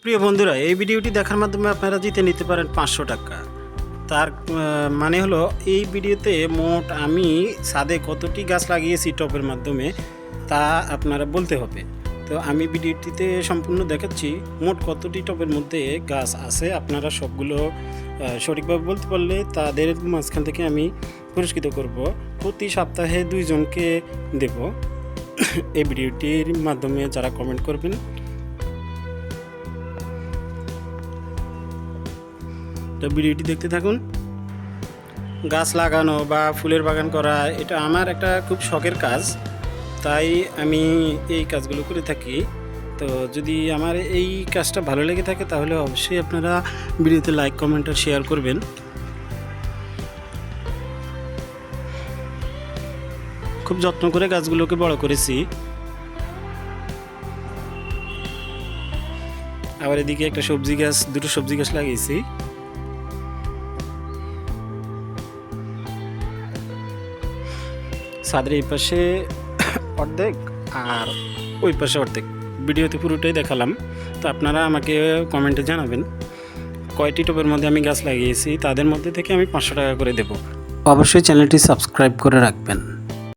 প্রিয় বন্ধুরা, এই ভিডিওটি দেখার মাধ্যমে আপনারা জিতে নিতে পারেন 500 টাকা। তার মানে হলো এই ভিডিওতে মোট আমি ছাদে কতটি গাছ লাগিয়েছি টবের মাধ্যমে তা আপনারা বলতে হবে। তো আমি ভিডিওটিতে সম্পূর্ণ দেখাচ্ছি মোট কতটি টবের মধ্যে গাছ আছে। আপনারা সবগুলো সঠিকভাবে বলতে পারলে তাদের মাঝখান থেকে আমি পুরস্কৃত করব। প্রতি সপ্তাহে 2 জনকে দেব এই ভিডিওটির মাধ্যমে যারা কমেন্ট করবেন। তো ভিডিওটি দেখতে থাকুন। গাছ লাগানো বা ফুলের বাগান করা এটা আমার একটা খুব শখের কাজ, তাই আমি এই কাজগুলো করে থাকি। তো যদি আমার এই কাজটা ভালো লেগে থাকে তাহলে অবশ্যই আপনারা ভিডিওতে লাইক, কমেন্ট আর শেয়ার করবেন। খুব যত্ন করে গাছগুলোকে বড় করেছি। আবার এদিকে একটা সবজি গাছ, দুটো সবজি গাছ লাগিয়েছি। ছাদের এই পাশে অর্ধেক আর ওই পাশে অর্ধেক, ভিডিওতে পুরোটাই দেখালাম। তো আপনারা আমাকে কমেন্টে জানাবেন কয়টি টবের মধ্যে আমি গাছ লাগিয়েছি, তাদের মধ্যে থেকে আমি 500 টাকা করে দেব। অবশ্যই চ্যানেলটি সাবস্ক্রাইব করে রাখবেন।